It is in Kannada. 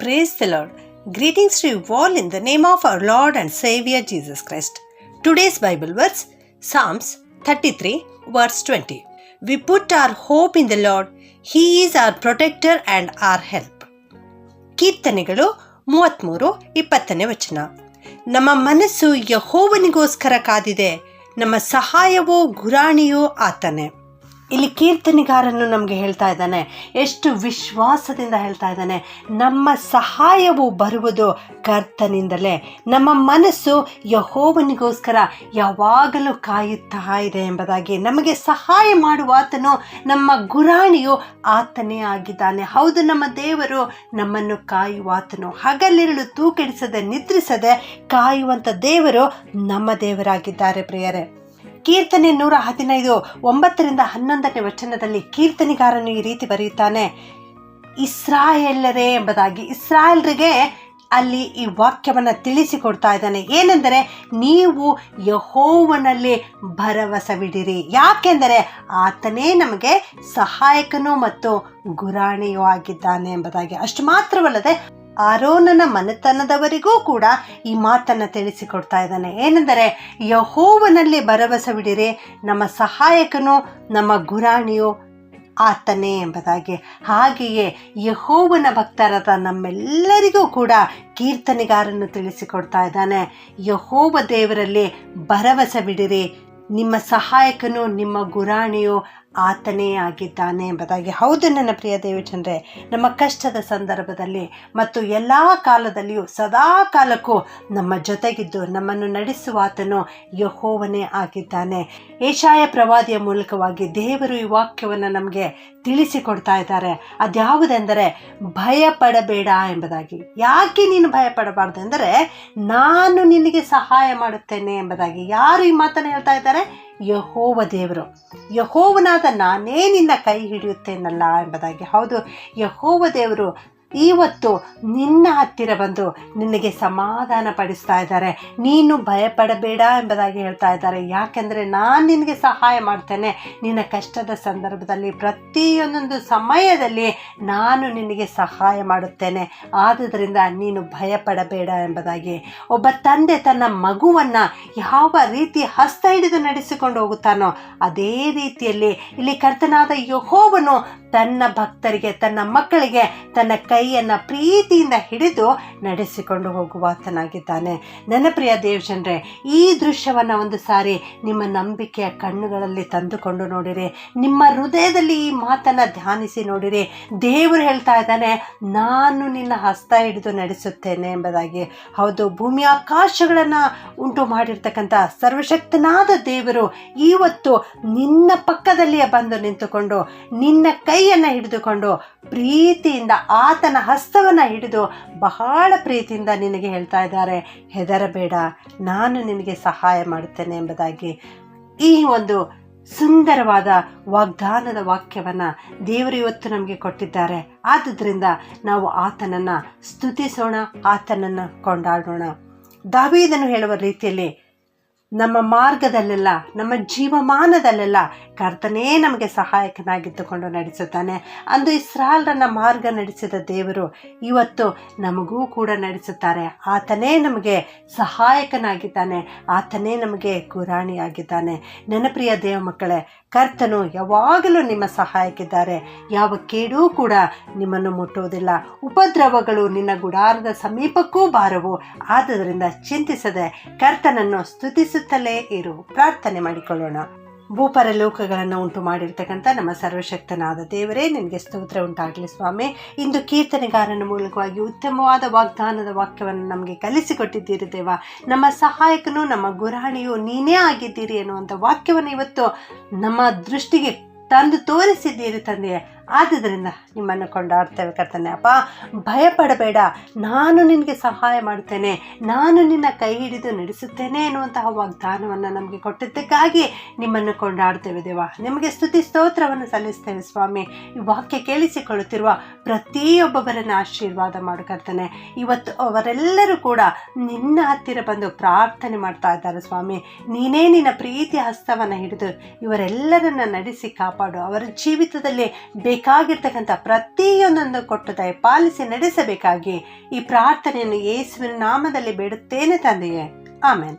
Praise the Lord. Greetings to you all in the name of our Lord and Savior Jesus Christ. Today's Bible verse, Psalms 33 verse 20. We put our hope in the Lord. He is our protector and our help. ಕೀರ್ತನೆಗಳು 33:20 ವಚನ. ನಮ್ಮ ಮನಸ್ಸು ಯೆಹೋವನಿಗೋಸ್ಕರ ಕಾದಿದೆ, ನಮ್ಮ ಸಹಾಯವೋ ಗುರಾಣಿಯೋ ಆತನೇ. ಇಲ್ಲಿ ಕೀರ್ತನೆಗಾರನು ನಮಗೆ ಹೇಳ್ತಾ ಇದ್ದಾನೆ, ಎಷ್ಟು ವಿಶ್ವಾಸದಿಂದ ಹೇಳ್ತಾ ಇದ್ದಾನೆ, ನಮ್ಮ ಸಹಾಯವು ಬರುವುದು ಕರ್ತನಿಂದಲೇ. ನಮ್ಮ ಮನಸ್ಸು ಯೆಹೋವನಿಗೋಸ್ಕರ ಯಾವಾಗಲೂ ಕಾಯುತ್ತಾ ಇದೆ ಎಂಬುದಾಗಿ. ನಮಗೆ ಸಹಾಯ ಮಾಡುವ ಆತನು, ನಮ್ಮ ಗುರಾಣಿಯು ಆತನೇ ಆಗಿದ್ದಾನೆ. ಹೌದು, ನಮ್ಮ ದೇವರು ನಮ್ಮನ್ನು ಕಾಯುವ ಆತನು. ಹಗಲಿರುಳು ತೂಕೆಡಿಸದೆ ನಿದ್ರಿಸದೆ ಕಾಯುವಂಥ ದೇವರು ನಮ್ಮ ದೇವರಾಗಿದ್ದಾರೆ ಪ್ರಿಯರೇ. ಕೀರ್ತನೆ 115 9-11 ವಚನದಲ್ಲಿ ಕೀರ್ತನೆಗಾರನು ಈ ರೀತಿ ಬರೆಯುತ್ತಾನೆ, ಇಸ್ರಾಯೇಲರೇ ಎಂಬುದಾಗಿ. ಇಸ್ರಾಯೇಲರಿಗೆ ಅಲ್ಲಿ ಈ ವಾಕ್ಯವನ್ನು ತಿಳಿಸಿಕೊಡ್ತಾ ಇದ್ದಾನೆ. ಏನೆಂದರೆ, ನೀವು ಯೆಹೋವನಲ್ಲಿ ಭರವಸವಿಡಿರಿ, ಯಾಕೆಂದರೆ ಆತನೇ ನಮಗೆ ಸಹಾಯಕನೂ ಮತ್ತು ಗುರಾಣಿಯೂ ಆಗಿದ್ದಾನೆ ಎಂಬುದಾಗಿ. ಅಷ್ಟು ಮಾತ್ರವಲ್ಲದೆ ಆರೋನನ ಮನೆತನದವರಿಗೂ ಕೂಡ ಈ ಮಾತನ್ನು ತಿಳಿಸಿಕೊಡ್ತಾ ಇದ್ದಾನೆ. ಏನೆಂದರೆ, ಯೆಹೋವನಲ್ಲಿ ಭರವಸವಿಡಿರಿ, ನಮ್ಮ ಸಹಾಯಕನು ನಮ್ಮ ಗುರಾಣಿಯು ಆತನೇ ಎಂಬುದಾಗಿ. ಹಾಗೆಯೇ ಯೆಹೋವನ ಭಕ್ತರಾದ ನಮ್ಮೆಲ್ಲರಿಗೂ ಕೂಡ ಕೀರ್ತನೆಗಾರನ್ನು ತಿಳಿಸಿಕೊಡ್ತಾ ಇದ್ದಾನೆ, ಯೆಹೋವ ದೇವರಲ್ಲಿ ಭರವಸವಿಡಿರಿ, ನಿಮ್ಮ ಸಹಾಯಕನು ನಿಮ್ಮ ಗುರಾಣಿಯು ಆತನೇ ಆಗಿದ್ದಾನೆ ಎಂಬುದಾಗಿ. ಹೌದು ನನ್ನ ಪ್ರಿಯ ದೇವಜನರೇ, ನಮ್ಮ ಕಷ್ಟದ ಸಂದರ್ಭದಲ್ಲಿ ಮತ್ತು ಎಲ್ಲ ಕಾಲದಲ್ಲಿಯೂ ಸದಾ ಕಾಲಕ್ಕೂ ನಮ್ಮ ಜೊತೆಗಿದ್ದು ನಮ್ಮನ್ನು ನಡೆಸುವ ಆತನು ಯೆಹೋವನೇ ಆಗಿದ್ದಾನೆ. ಯೆಶಾಯ ಪ್ರವಾದಿಯ ಮೂಲಕವಾಗಿ ದೇವರು ಈ ವಾಕ್ಯವನ್ನು ನಮಗೆ ತಿಳಿಸಿಕೊಡ್ತಾ ಇದ್ದಾರೆ. ಅದ್ಯಾವುದೆಂದರೆ, ಭಯ ಪಡಬೇಡ ಎಂಬುದಾಗಿ. ಯಾಕೆ ನೀನು ಭಯ ಪಡಬಾರ್ದು ಎಂದರೆ, ನಾನು ನಿನಗೆ ಸಹಾಯ ಮಾಡುತ್ತೇನೆ ಎಂಬುದಾಗಿ. ಯಾರು ಈ ಮಾತನ್ನು ಹೇಳ್ತಾ ಇದ್ದಾರೆ? ಯೆಹೋವ ದೇವರು. ಯೆಹೋವನಾದ ನಾನೇ ನಿನ್ನ ಕೈ ಹಿಡಿಯುತ್ತೇನಲ್ಲ ಎಂಬುದಾಗಿ. ಹೌದು, ಯೆಹೋವ ದೇವರು ಇವತ್ತು ನಿನ್ನ ಹತ್ತಿರ ಬಂದು ನಿನಗೆ ಸಮಾಧಾನ ಪಡಿಸ್ತಾ ಇದ್ದಾರೆ. ನೀನು ಭಯಪಡಬೇಡ ಎಂಬುದಾಗಿ ಹೇಳ್ತಾ ಇದ್ದಾರೆ. ಯಾಕೆಂದರೆ ನಾನು ನಿನಗೆ ಸಹಾಯ ಮಾಡ್ತೇನೆ. ನಿನ್ನ ಕಷ್ಟದ ಸಂದರ್ಭದಲ್ಲಿ ಪ್ರತಿಯೊಂದೊಂದು ಸಮಯದಲ್ಲಿ ನಾನು ನಿನಗೆ ಸಹಾಯ ಮಾಡುತ್ತೇನೆ. ಆದುದರಿಂದ ನೀನು ಭಯಪಡಬೇಡ ಎಂಬುದಾಗಿ. ಒಬ್ಬ ತಂದೆ ತನ್ನ ಮಗುವನ್ನು ಯಾವ ರೀತಿ ಹಸ್ತ ಹಿಡಿದು ನಡೆಸಿಕೊಂಡು ಹೋಗುತ್ತಾನೋ ಅದೇ ರೀತಿಯಲ್ಲಿ ಇಲ್ಲಿ ಕರ್ತನಾದ ಯೆಹೋವನು ತನ್ನ ಭಕ್ತರಿಗೆ, ತನ್ನ ಮಕ್ಕಳಿಗೆ ತನ್ನ ಕೈಯನ್ನು ಪ್ರೀತಿಯಿಂದ ಹಿಡಿದು ನಡೆಸಿಕೊಂಡು ಹೋಗುವಾತನಾಗಿದ್ದಾನೆ. ನನ್ನ ಪ್ರಿಯ ದೇವಜನರೇ, ಈ ದೃಶ್ಯವನ್ನು ಒಂದು ಸಾರಿ ನಿಮ್ಮ ನಂಬಿಕೆಯ ಕಣ್ಣುಗಳಲ್ಲಿ ತಂದುಕೊಂಡು ನೋಡಿರಿ. ನಿಮ್ಮ ಹೃದಯದಲ್ಲಿ ಈ ಮಾತನ್ನು ಧ್ಯಾನಿಸಿ ನೋಡಿರಿ. ದೇವರು ಹೇಳ್ತಾ ಇದ್ದಾನೆ, ನಾನು ನಿನ್ನ ಹಸ್ತ ಹಿಡಿದು ನಡೆಸುತ್ತೇನೆ ಎಂಬುದಾಗಿ. ಹೌದು, ಭೂಮಿ ಆಕಾಶಗಳನ್ನು ಉಂಟು ಮಾಡಿರ್ತಕ್ಕಂಥ ಸರ್ವಶಕ್ತನಾದ ದೇವರು ಇವತ್ತು ನಿನ್ನ ಪಕ್ಕದಲ್ಲಿಯೇ ಬಂದು ನಿಂತುಕೊಂಡು ನಿನ್ನ ಕೈಯನ್ನು ಹಿಡಿದುಕೊಂಡು ಪ್ರೀತಿಯಿಂದ ಆತನ ಹಸ್ತವನ್ನು ಹಿಡಿದು ಬಹಳ ಪ್ರೀತಿಯಿಂದ ನಿನಗೆ ಹೇಳ್ತಾ ಇದ್ದಾರೆ, ಹೆದರಬೇಡ, ನಾನು ನಿನಗೆ ಸಹಾಯ ಮಾಡುತ್ತೇನೆ ಎಂಬುದಾಗಿ. ಈ ಒಂದು ಸುಂದರವಾದ ವಾಗ್ದಾನದ ವಾಕ್ಯವನ್ನು ದೇವರು ಇವತ್ತು ನಮಗೆ ಕೊಟ್ಟಿದ್ದಾರೆ. ಆದುದರಿಂದ ನಾವು ಆತನನ್ನು ಸ್ತುತಿಸೋಣ, ಆತನನ್ನು ಕೊಂಡಾಡೋಣ. ದಾವೀದನು ಹೇಳುವ ರೀತಿಯಲ್ಲಿ ನಮ್ಮ ಮಾರ್ಗದಲ್ಲೆಲ್ಲ, ನಮ್ಮ ಜೀವಮಾನದಲ್ಲೆಲ್ಲ ಕರ್ತನೇ ನಮಗೆ ಸಹಾಯಕನಾಗಿದ್ದುಕೊಂಡು ನಡೆಸುತ್ತಾನೆ. ಅಂದು ಇಸ್ರಾಯೇಲರನ್ನ ಮಾರ್ಗ ನಡೆಸಿದ ದೇವರು ಇವತ್ತು ನಮಗೂ ಕೂಡ ನಡೆಸುತ್ತಾರೆ. ಆತನೇ ನಮಗೆ ಸಹಾಯಕನಾಗಿದ್ದಾನೆ, ಆತನೇ ನಮಗೆ ಗುರಾಣಿಯಾಗಿದ್ದಾನೆ. ನನ್ನ ಪ್ರಿಯ ದೇವ ಮಕ್ಕಳೇ, ಕರ್ತನು ಯಾವಾಗಲೂ ನಿಮ್ಮ ಸಹಾಯಕ್ಕಿದ್ದಾರೆ. ಯಾವ ಕೇಡೂ ಕೂಡ ನಿಮ್ಮನ್ನು ಮುಟ್ಟುವುದಿಲ್ಲ. ಉಪದ್ರವಗಳು ನಿನ್ನ ಗುಡಾರದ ಸಮೀಪಕ್ಕೂ ಬಾರವು. ಆದುದರಿಂದ ಚಿಂತಿಸದೆ ಕರ್ತನನ್ನು ಸ್ತುತಿಸುತ್ತಲೇ ಇರು. ಪ್ರಾರ್ಥನೆ ಮಾಡಿಕೊಳ್ಳೋಣ. ಭೂಪರಲೋಕಗಳನ್ನು ಉಂಟು ಮಾಡಿರ್ತಕ್ಕಂಥ ನಮ್ಮ ಸರ್ವಶಕ್ತನಾದ ದೇವರೇ, ನಿನಗೆ ಸ್ತೋತ್ರ ಉಂಟಾಗಲಿ ಸ್ವಾಮಿ. ಇಂದು ಕೀರ್ತನೆಗಾರನ ಮೂಲಕವಾಗಿ ಉತ್ತಮವಾದ ವಾಗ್ದಾನದ ವಾಕ್ಯವನ್ನು ನಮಗೆ ಕಲಿಸಿಕೊಟ್ಟಿದ್ದೀರಿ ದೇವ. ನಮ್ಮ ಸಹಾಯಕನು ನಮ್ಮ ಗುರಾಣಿಯು ನೀನೇ ಆಗಿದ್ದೀರಿ ಎನ್ನುವಂಥ ವಾಕ್ಯವನ್ನು ಇವತ್ತು ನಮ್ಮ ದೃಷ್ಟಿಗೆ ತಂದು ತೋರಿಸಿದ್ದೀರಿ ತಂದೆಯೇ. ಆದುದರಿಂದ ನಿಮ್ಮನ್ನು ಕೊಂಡಾಡ್ತೇವೆ ಕರ್ತನೆ. ಅಪ್ಪ, ಭಯಪಡಬೇಡ, ನಾನು ನಿನಗೆ ಸಹಾಯ ಮಾಡುತ್ತೇನೆ, ನಾನು ನಿನ್ನ ಕೈ ಹಿಡಿದು ನಡೆಸುತ್ತೇನೆ ಎನ್ನುವಂತಹ ವಾಗ್ದಾನವನ್ನು ನಮಗೆ ಕೊಟ್ಟಿದ್ದಕ್ಕಾಗಿ ನಿಮ್ಮನ್ನು ಕೊಂಡಾಡ್ತೇವೆ ದೇವ. ನಿಮಗೆ ಸ್ತುತಿ ಸ್ತೋತ್ರವನ್ನು ಸಲ್ಲಿಸ್ತೇವೆ ಸ್ವಾಮಿ. ಈ ವಾಕ್ಯ ಕೇಳಿಸಿಕೊಳ್ಳುತ್ತಿರುವ ಪ್ರತಿಯೊಬ್ಬೊಬ್ಬರನ್ನು ಆಶೀರ್ವಾದ ಮಾಡು ಕರ್ತನೆ. ಇವತ್ತು ಅವರೆಲ್ಲರೂ ಕೂಡ ನಿನ್ನ ಹತ್ತಿರ ಬಂದು ಪ್ರಾರ್ಥನೆ ಮಾಡ್ತಾ ಇದ್ದಾರೆ ಸ್ವಾಮಿ. ನೀನೇ ನಿನ್ನ ಪ್ರೀತಿ ಹಸ್ತವನ್ನು ಹಿಡಿದು ಇವರೆಲ್ಲರನ್ನ ನಡೆಸಿ ಕಾಪಾಡು. ಅವರ ಜೀವಿತದಲ್ಲಿ ಬೇಕಾಗಿರ್ತಕ್ಕಂಥ ಪ್ರತಿಯೊಂದೊಂದು ಕೊಟ್ಟು ದಯಪಾಲಿಸಿ ನಡೆಸಬೇಕಾಗಿ ಈ ಪ್ರಾರ್ಥನೆಯನ್ನು ಯೇಸುವಿನ ನಾಮದಲ್ಲಿ ಬೇಡುತ್ತೇನೆ ತಂದೆಯೇ, ಆಮೆನ್.